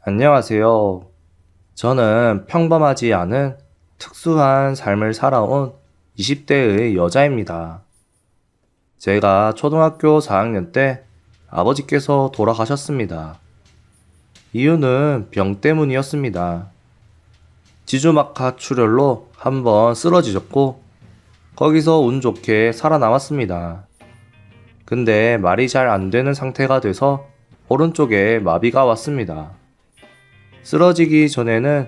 안녕하세요. 저는 평범하지 않은 특수한 삶을 살아온 20대의 여자입니다. 제가 초등학교 4학년 때 아버지께서 돌아가셨습니다. 이유는 병 때문이었습니다. 지주막하 출혈로 한번 쓰러지셨고, 거기서 운 좋게 살아남았습니다. 근데 말이 잘 안 되는 상태가 돼서 오른쪽에 마비가 왔습니다. 쓰러지기 전에는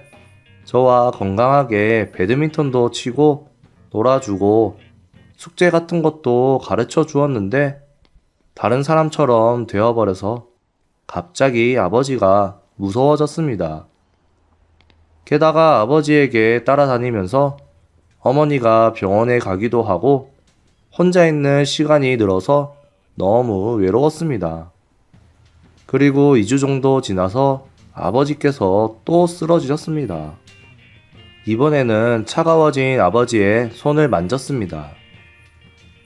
저와 건강하게 배드민턴도 치고 놀아주고 숙제 같은 것도 가르쳐 주었는데 다른 사람처럼 되어버려서 갑자기 아버지가 무서워졌습니다. 게다가 아버지에게 따라다니면서 어머니가 병원에 가기도 하고 혼자 있는 시간이 늘어서 너무 외로웠습니다. 그리고 2주 정도 지나서 아버지께서 또 쓰러지셨습니다. 이번에는 차가워진 아버지의 손을 만졌습니다.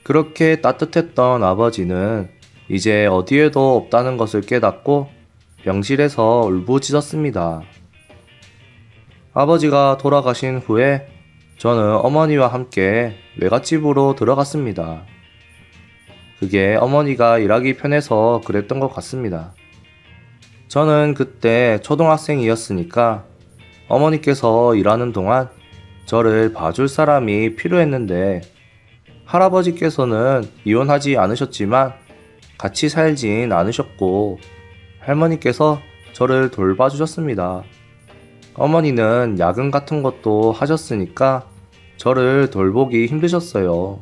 그렇게 따뜻했던 아버지는 이제 어디에도 없다는 것을 깨닫고 병실에서 울부짖었습니다. 아버지가 돌아가신 후에 저는 어머니와 함께 외갓집으로 들어갔습니다. 그게 어머니가 일하기 편해서 그랬던 것 같습니다. 저는 그때 초등학생이었으니까 어머니께서 일하는 동안 저를 봐줄 사람이 필요했는데 할아버지께서는 이혼하지 않으셨지만 같이 살진 않으셨고 할머니께서 저를 돌봐주셨습니다. 어머니는 야근 같은 것도 하셨으니까 저를 돌보기 힘드셨어요.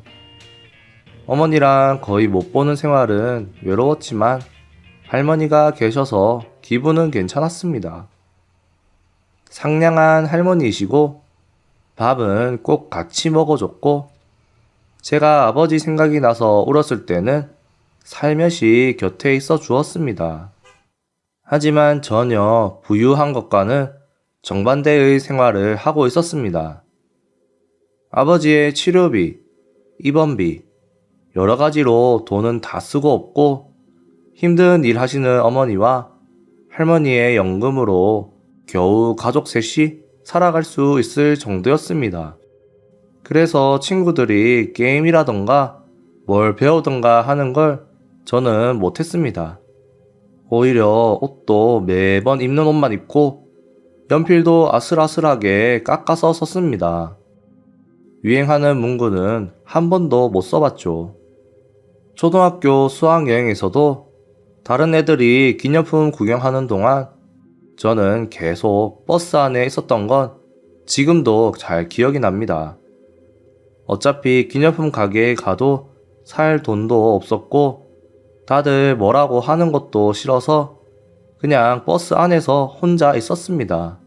어머니랑 거의 못 보는 생활은 외로웠지만 할머니가 계셔서 기분은 괜찮았습니다. 상냥한 할머니이시고 밥은 꼭 같이 먹어줬고 제가 아버지 생각이 나서 울었을 때는 살며시 곁에 있어 주었습니다. 하지만 전혀 부유한 것과는 정반대의 생활을 하고 있었습니다. 아버지의 치료비, 입원비, 여러 가지로 돈은 다 쓰고 없고 힘든 일 하시는 어머니와 할머니의 연금으로 겨우 가족 셋이 살아갈 수 있을 정도였습니다. 그래서 친구들이 게임이라던가 뭘 배우던가 하는 걸 저는 못했습니다. 오히려 옷도 매번 입는 옷만 입고 연필도 아슬아슬하게 깎아서 썼습니다. 유행하는 문구는 한 번도 못 써봤죠. 초등학교 수학여행에서도 다른 애들이 기념품 구경하는 동안 저는 계속 버스 안에 있었던 건 지금도 잘 기억이 납니다. 어차피 기념품 가게에 가도 살 돈도 없었고 다들 뭐라고 하는 것도 싫어서 그냥 버스 안에서 혼자 있었습니다.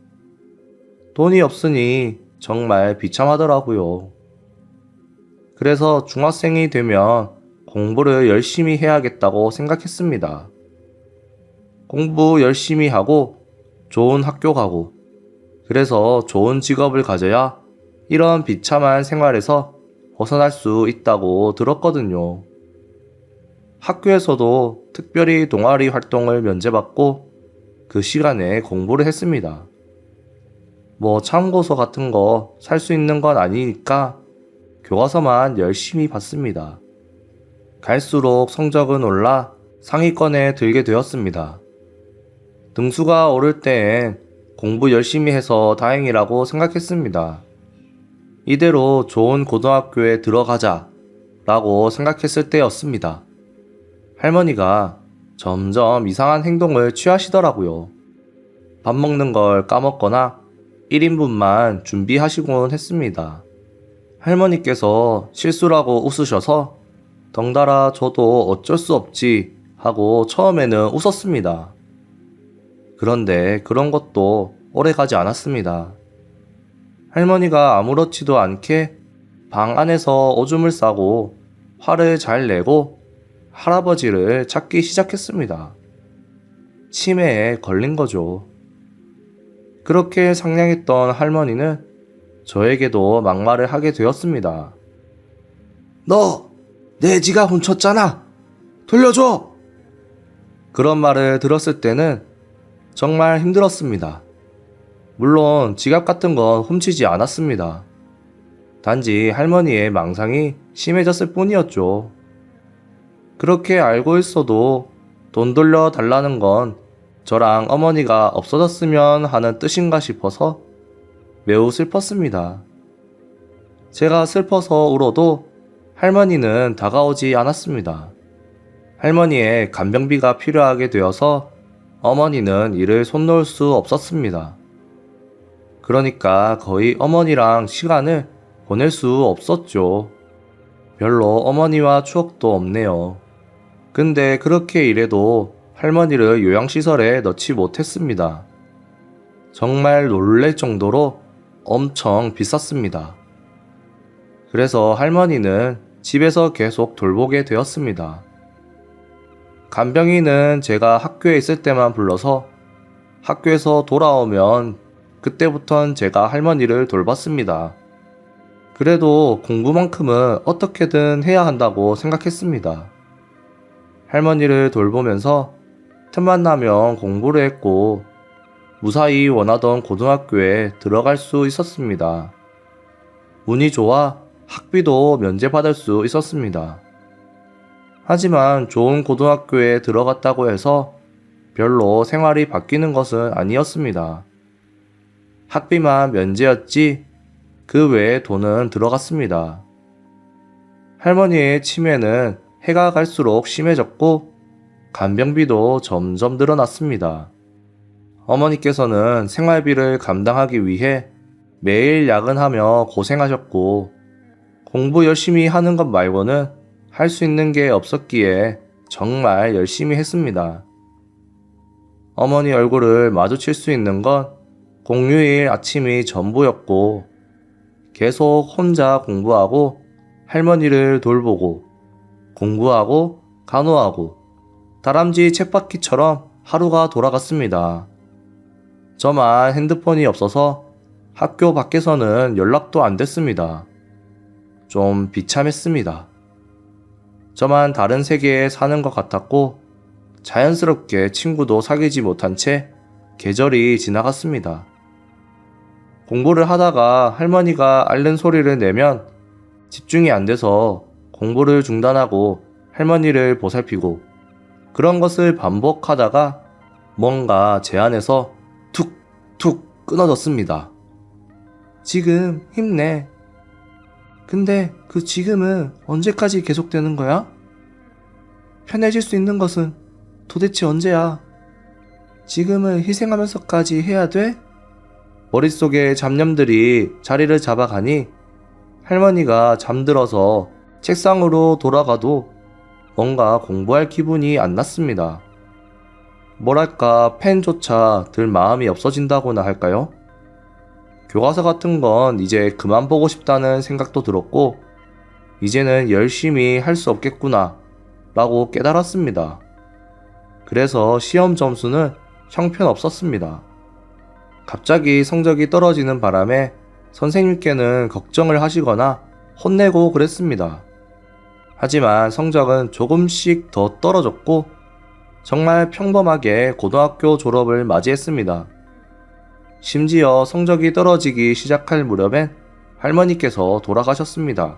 돈이 없으니 정말 비참하더라고요. 그래서 중학생이 되면 공부를 열심히 해야겠다고 생각했습니다. 공부 열심히 하고 좋은 학교 가고 그래서 좋은 직업을 가져야 이런 비참한 생활에서 벗어날 수 있다고 들었거든요. 학교에서도 특별히 동아리 활동을 면제받고 그 시간에 공부를 했습니다. 뭐 참고서 같은 거 살 수 있는 건 아니니까 교과서만 열심히 봤습니다. 갈수록 성적은 올라 상위권에 들게 되었습니다. 등수가 오를 때엔 공부 열심히 해서 다행이라고 생각했습니다. 이대로 좋은 고등학교에 들어가자 라고 생각했을 때였습니다. 할머니가 점점 이상한 행동을 취하시더라고요. 밥 먹는 걸 까먹거나 1인분만 준비하시곤 했습니다. 할머니께서 실수라고 웃으셔서 덩달아 저도 어쩔 수 없지 하고 처음에는 웃었습니다. 그런데 그런 것도 오래 가지 않았습니다. 할머니가 아무렇지도 않게 방 안에서 오줌을 싸고 화를 잘 내고 할아버지를 찾기 시작했습니다. 치매에 걸린 거죠. 그렇게 상냥했던 할머니는 저에게도 막말을 하게 되었습니다. 너 내 지가 훔쳤잖아. 돌려줘. 그런 말을 들었을 때는 정말 힘들었습니다. 물론 지갑 같은 건 훔치지 않았습니다. 단지 할머니의 망상이 심해졌을 뿐이었죠. 그렇게 알고 있어도 돈 돌려달라는 건 저랑 어머니가 없어졌으면 하는 뜻인가 싶어서 매우 슬펐습니다. 제가 슬퍼서 울어도 할머니는 다가오지 않았습니다. 할머니의 간병비가 필요하게 되어서 어머니는 이를 손 놓을 수 없었습니다. 그러니까 거의 어머니랑 시간을 보낼 수 없었죠. 별로 어머니와 추억도 없네요. 근데 그렇게 일해도 할머니를 요양시설에 넣지 못했습니다. 정말 놀랄 정도로 엄청 비쌌습니다. 그래서 할머니는 집에서 계속 돌보게 되었습니다. 간병인은 제가 학교에 있을 때만 불러서 학교에서 돌아오면 그때부턴 제가 할머니를 돌봤습니다. 그래도 공부만큼은 어떻게든 해야 한다고 생각했습니다. 할머니를 돌보면서 틈만 나면 공부를 했고 무사히 원하던 고등학교에 들어갈 수 있었습니다. 운이 좋아 학비도 면제받을 수 있었습니다. 하지만 좋은 고등학교에 들어갔다고 해서 별로 생활이 바뀌는 것은 아니었습니다. 학비만 면제였지 그 외에 돈은 들어갔습니다. 할머니의 치매는 해가 갈수록 심해졌고 간병비도 점점 늘어났습니다. 어머니께서는 생활비를 감당하기 위해 매일 야근하며 고생하셨고 공부 열심히 하는 것 말고는 할 수 있는 게 없었기에 정말 열심히 했습니다. 어머니 얼굴을 마주칠 수 있는 건 공휴일 아침이 전부였고 계속 혼자 공부하고 할머니를 돌보고 공부하고 간호하고 다람쥐 쳇바퀴처럼 하루가 돌아갔습니다. 저만 핸드폰이 없어서 학교 밖에서는 연락도 안 됐습니다. 좀 비참했습니다. 저만 다른 세계에 사는 것 같았고 자연스럽게 친구도 사귀지 못한 채 계절이 지나갔습니다. 공부를 하다가 할머니가 앓는 소리를 내면 집중이 안 돼서 공부를 중단하고 할머니를 보살피고 그런 것을 반복하다가 뭔가 제 안에서 툭툭 끊어졌습니다. 지금 힘내. 근데 그 지금은 언제까지 계속되는 거야? 편해질 수 있는 것은 도대체 언제야? 지금을 희생하면서까지 해야 돼? 머릿속에 잡념들이 자리를 잡아가니 할머니가 잠들어서 책상으로 돌아가도 뭔가 공부할 기분이 안 났습니다. 뭐랄까 펜조차 들 마음이 없어진다고나 할까요? 교과서 같은 건 이제 그만 보고 싶다는 생각도 들었고 이제는 열심히 할 수 없겠구나 라고 깨달았습니다. 그래서 시험 점수는 형편없었습니다. 갑자기 성적이 떨어지는 바람에 선생님께는 걱정을 하시거나 혼내고 그랬습니다. 하지만 성적은 조금씩 더 떨어졌고 정말 평범하게 고등학교 졸업을 맞이했습니다. 심지어 성적이 떨어지기 시작할 무렵엔 할머니께서 돌아가셨습니다.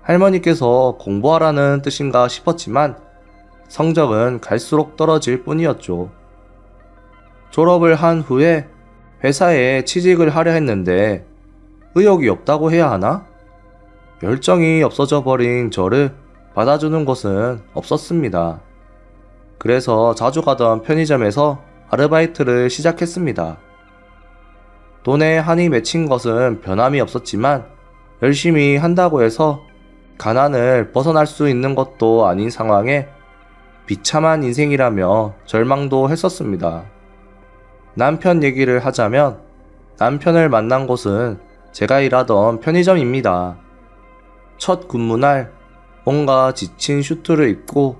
할머니께서 공부하라는 뜻인가 싶었지만 성적은 갈수록 떨어질 뿐이었죠. 졸업을 한 후에 회사에 취직을 하려 했는데 의욕이 없다고 해야 하나? 열정이 없어져 버린 저를 받아주는 곳은 없었습니다. 그래서 자주 가던 편의점에서 아르바이트를 시작했습니다. 돈에 한이 맺힌 것은 변함이 없었지만 열심히 한다고 해서 가난을 벗어날 수 있는 것도 아닌 상황에 비참한 인생이라며 절망도 했었습니다. 남편 얘기를 하자면 남편을 만난 곳은 제가 일하던 편의점입니다. 첫 근무날 뭔가 지친 슈트를 입고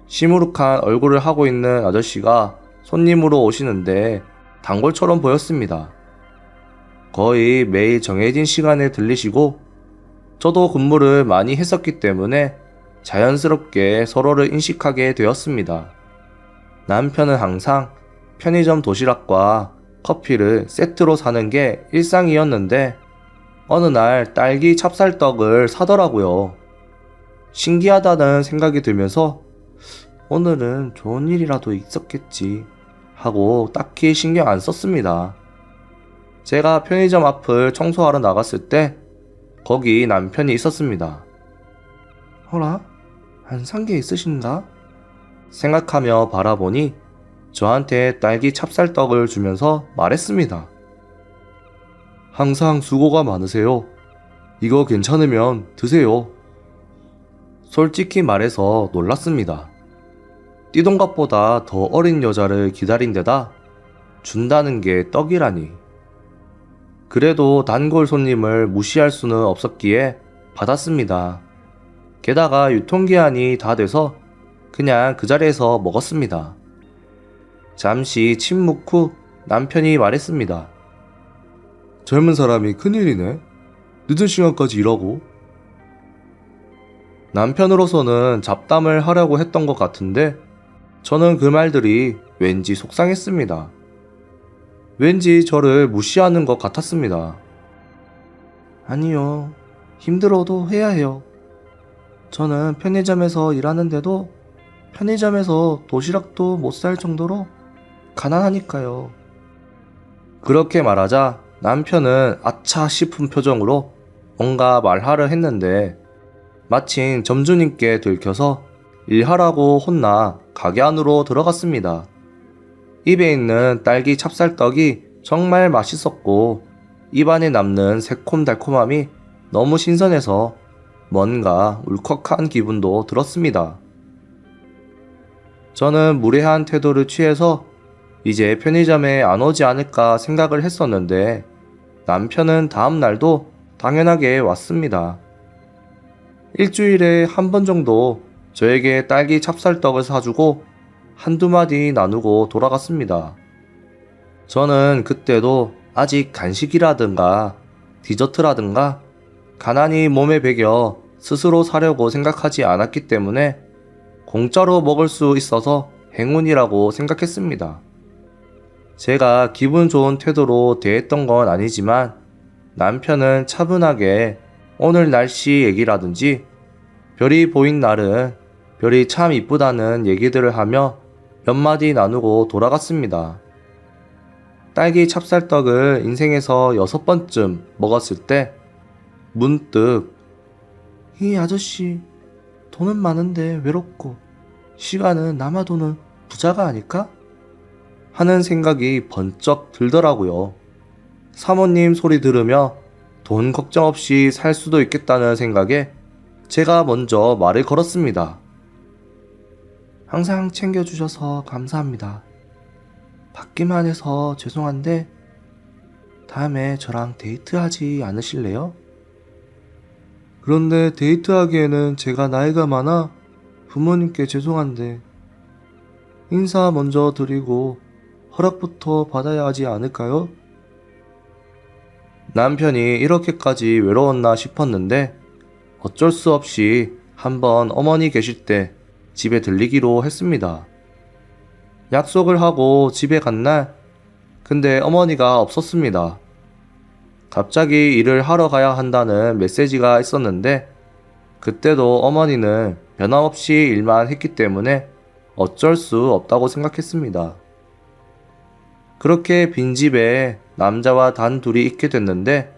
시무룩한 얼굴을 하고 있는 아저씨가 손님으로 오시는데 단골처럼 보였습니다. 거의 매일 정해진 시간에 들리시고 저도 근무를 많이 했었기 때문에 자연스럽게 서로를 인식하게 되었습니다. 남편은 항상 편의점 도시락과 커피를 세트로 사는 게 일상이었는데 어느 날 딸기 찹쌀떡을 사더라고요. 신기하다는 생각이 들면서 오늘은 좋은 일이라도 있었겠지 하고 딱히 신경 안 썼습니다. 제가 편의점 앞을 청소하러 나갔을 때 거기 남편이 있었습니다. 어라? 안 산 게 있으신가? 생각하며 바라보니 저한테 딸기 찹쌀떡을 주면서 말했습니다. 항상 수고가 많으세요. 이거 괜찮으면 드세요. 솔직히 말해서 놀랐습니다. 띠동갑보다 더 어린 여자를 기다린 데다 준다는 게 떡이라니. 그래도 단골 손님을 무시할 수는 없었기에 받았습니다. 게다가 유통기한이 다 돼서 그냥 그 자리에서 먹었습니다. 잠시 침묵 후 남편이 말했습니다. 젊은 사람이 큰일이네. 늦은 시간까지 일하고. 남편으로서는 잡담을 하려고 했던 것 같은데 저는 그 말들이 왠지 속상했습니다. 왠지 저를 무시하는 것 같았습니다. 아니요. 힘들어도 해야 해요. 저는 편의점에서 일하는데도 편의점에서 도시락도 못 살 정도로 가난하니까요. 그렇게 말하자 남편은 아차 싶은 표정으로 뭔가 말하려 했는데 마침 점주님께 들켜서 일하라고 혼나 가게 안으로 들어갔습니다. 입에 있는 딸기 찹쌀떡이 정말 맛있었고 입안에 남는 새콤달콤함이 너무 신선해서 뭔가 울컥한 기분도 들었습니다. 저는 무례한 태도를 취해서 이제 편의점에 안 오지 않을까 생각을 했었는데 남편은 다음 날도 당연하게 왔습니다. 일주일에 한 번 정도 저에게 딸기 찹쌀떡을 사주고 한두 마디 나누고 돌아갔습니다. 저는 그때도 아직 간식이라든가 디저트라든가 가난이 몸에 배겨 스스로 사려고 생각하지 않았기 때문에 공짜로 먹을 수 있어서 행운이라고 생각했습니다. 제가 기분 좋은 태도로 대했던 건 아니지만 남편은 차분하게 오늘 날씨 얘기라든지 별이 보인 날은 별이 참 이쁘다는 얘기들을 하며 몇 마디 나누고 돌아갔습니다. 딸기 찹쌀떡을 인생에서 6번쯤 먹었을 때 문득 이 아저씨 돈은 많은데 외롭고 시간은 남아도는 부자가 아닐까? 하는 생각이 번쩍 들더라고요. 사모님 소리 들으며 돈 걱정 없이 살 수도 있겠다는 생각에 제가 먼저 말을 걸었습니다. 항상 챙겨주셔서 감사합니다. 받기만 해서 죄송한데 다음에 저랑 데이트하지 않으실래요? 그런데 데이트하기에는 제가 나이가 많아 부모님께 죄송한데 인사 먼저 드리고 허락부터 받아야 하지 않을까요? 남편이 이렇게까지 외로웠나 싶었는데 어쩔 수 없이 한번 어머니 계실 때 집에 들리기로 했습니다. 약속을 하고 집에 간 날, 근데 어머니가 없었습니다. 갑자기 일을 하러 가야 한다는 메시지가 있었는데 그때도 어머니는 변함없이 일만 했기 때문에 어쩔 수 없다고 생각했습니다. 그렇게 빈집에 남자와 단 둘이 있게 됐는데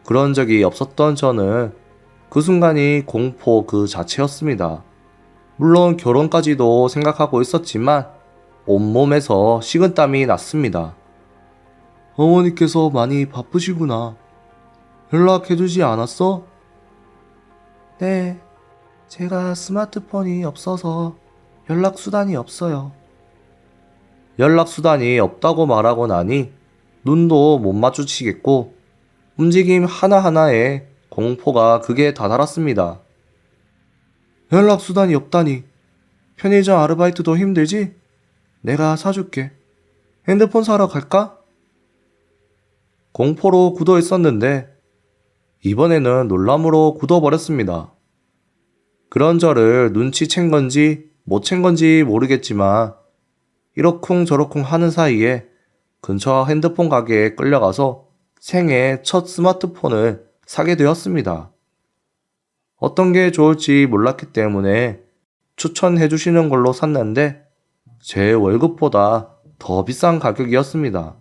그런 적이 없었던 저는 그 순간이 공포 그 자체였습니다. 물론 결혼까지도 생각하고 있었지만 온몸에서 식은땀이 났습니다. 어머니께서 많이 바쁘시구나. 연락해주지 않았어? 네, 제가 스마트폰이 없어서 연락수단이 없어요. 연락수단이 없다고 말하고 나니 눈도 못 마주치겠고 움직임 하나하나에 공포가 극에 다다랐습니다. 연락수단이 없다니. 편의점 아르바이트도 힘들지? 내가 사줄게. 핸드폰 사러 갈까? 공포로 굳어 있었는데 이번에는 놀람으로 굳어버렸습니다. 그런 저를 눈치챈 건지 못 챈 건지 모르겠지만 이러쿵저러쿵 하는 사이에 근처 핸드폰 가게에 끌려가서 생애 첫 스마트폰을 사게 되었습니다. 어떤 게 좋을지 몰랐기 때문에 추천해 주시는 걸로 샀는데 제 월급보다 더 비싼 가격이었습니다.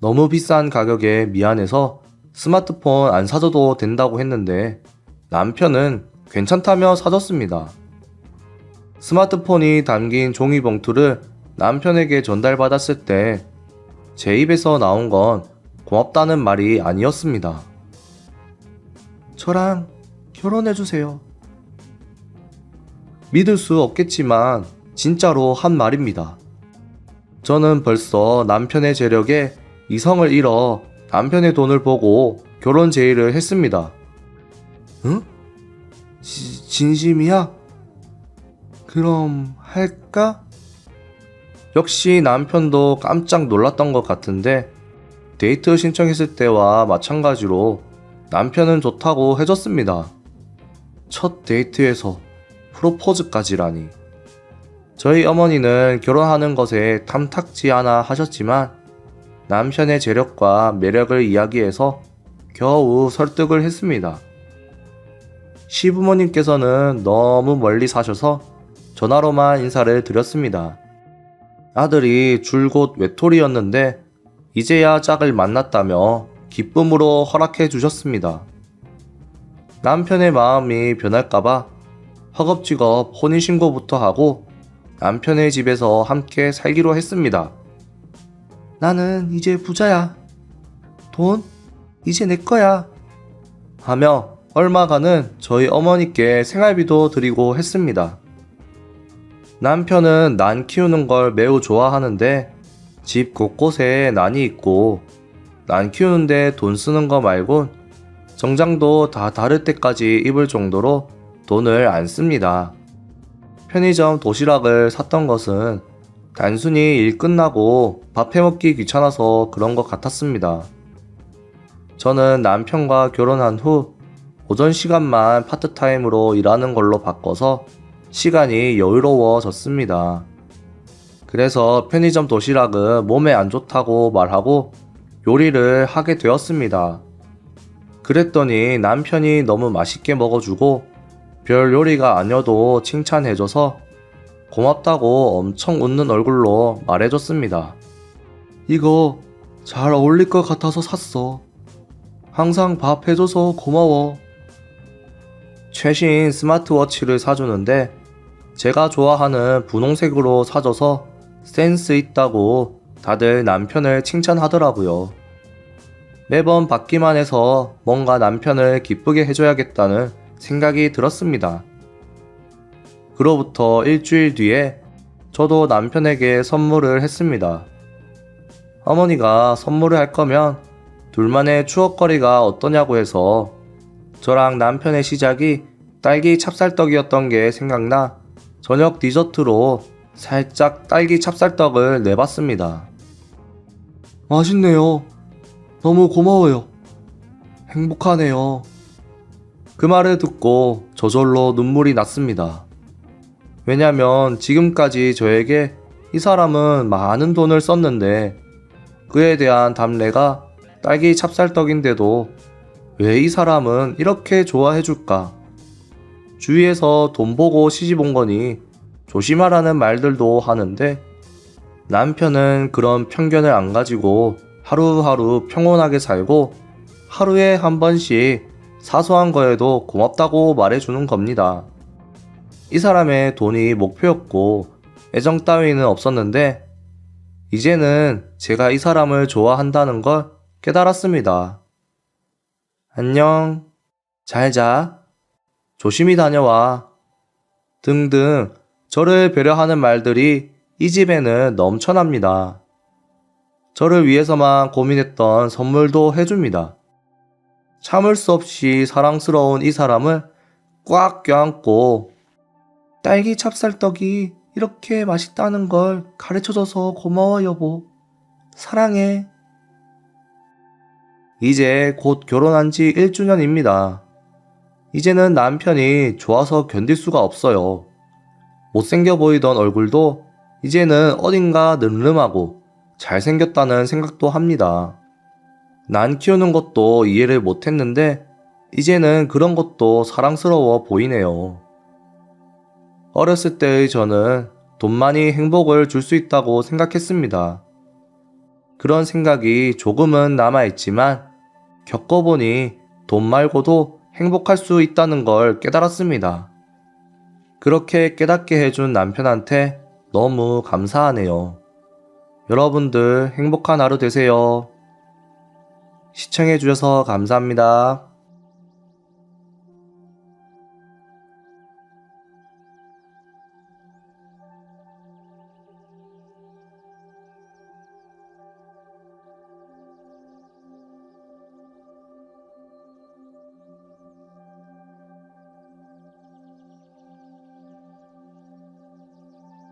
너무 비싼 가격에 미안해서 스마트폰 안 사줘도 된다고 했는데 남편은 괜찮다며 사줬습니다. 스마트폰이 담긴 종이봉투를 남편에게 전달받았을 때 제 입에서 나온 건 고맙다는 말이 아니었습니다. 저랑 결혼해주세요. 믿을 수 없겠지만 진짜로 한 말입니다. 저는 벌써 남편의 재력에 이성을 잃어 남편의 돈을 보고 결혼 제의를 했습니다. 응? 진심이야? 그럼 할까? 역시 남편도 깜짝 놀랐던 것 같은데 데이트 신청했을 때와 마찬가지로 남편은 좋다고 해줬습니다. 첫 데이트에서 프로포즈까지라니. 저희 어머니는 결혼하는 것에 탐탁지 않아 하셨지만 남편의 재력과 매력을 이야기해서 겨우 설득을 했습니다. 시부모님께서는 너무 멀리 사셔서 전화로만 인사를 드렸습니다. 아들이 줄곧 외톨이였는데 이제야 짝을 만났다며 기쁨으로 허락해 주셨습니다. 남편의 마음이 변할까봐 허겁지겁 혼인신고부터 하고 남편의 집에서 함께 살기로 했습니다. 나는 이제 부자야. 돈 이제 내 거야. 하며 얼마간은 저희 어머니께 생활비도 드리고 했습니다. 남편은 난 키우는 걸 매우 좋아하는데 집 곳곳에 난이 있고 난 키우는데 돈 쓰는 거 말곤 정장도 다 다를 때까지 입을 정도로 돈을 안 씁니다. 편의점 도시락을 샀던 것은 단순히 일 끝나고 밥 해먹기 귀찮아서 그런 것 같았습니다. 저는 남편과 결혼한 후 오전 시간만 파트타임으로 일하는 걸로 바꿔서 시간이 여유로워졌습니다. 그래서 편의점 도시락은 몸에 안 좋다고 말하고 요리를 하게 되었습니다. 그랬더니 남편이 너무 맛있게 먹어주고 별 요리가 아니어도 칭찬해줘서 고맙다고 엄청 웃는 얼굴로 말해줬습니다. 이거 잘 어울릴 것 같아서 샀어. 항상 밥 해줘서 고마워. 최신 스마트워치를 사주는데 제가 좋아하는 분홍색으로 사줘서 센스 있다고 다들 남편을 칭찬하더라고요. 매번 받기만 해서 뭔가 남편을 기쁘게 해줘야겠다는 생각이 들었습니다. 그로부터 일주일 뒤에 저도 남편에게 선물을 했습니다. 어머니가 선물을 할 거면 둘만의 추억거리가 어떠냐고 해서 저랑 남편의 시작이 딸기 찹쌀떡이었던 게 생각나 저녁 디저트로 살짝 딸기 찹쌀떡을 내봤습니다. 맛있네요. 너무 고마워요. 행복하네요. 그 말을 듣고 저절로 눈물이 났습니다. 왜냐면 지금까지 저에게 이 사람은 많은 돈을 썼는데 그에 대한 답례가 딸기 찹쌀떡인데도 왜 이 사람은 이렇게 좋아해줄까? 주위에서 돈 보고 시집 온 거니 조심하라는 말들도 하는데 남편은 그런 편견을 안 가지고 하루하루 평온하게 살고 하루에 한 번씩 사소한 거에도 고맙다고 말해주는 겁니다. 이 사람의 돈이 목표였고 애정 따위는 없었는데 이제는 제가 이 사람을 좋아한다는 걸 깨달았습니다. 안녕, 잘 자, 조심히 다녀와 등등 저를 배려하는 말들이 이 집에는 넘쳐납니다. 저를 위해서만 고민했던 선물도 해줍니다. 참을 수 없이 사랑스러운 이 사람을 꽉 껴안고 딸기 찹쌀떡이 이렇게 맛있다는 걸 가르쳐줘서 고마워 여보. 사랑해. 이제 곧 결혼한 지 1주년입니다. 이제는 남편이 좋아서 견딜 수가 없어요. 못생겨 보이던 얼굴도 이제는 어딘가 늠름하고 잘생겼다는 생각도 합니다. 난 키우는 것도 이해를 못했는데 이제는 그런 것도 사랑스러워 보이네요. 어렸을 때의 저는 돈만이 행복을 줄 수 있다고 생각했습니다. 그런 생각이 조금은 남아있지만 겪어보니 돈 말고도 행복할 수 있다는 걸 깨달았습니다. 그렇게 깨닫게 해준 남편한테 너무 감사하네요. 여러분들 행복한 하루 되세요. 시청해주셔서 감사합니다.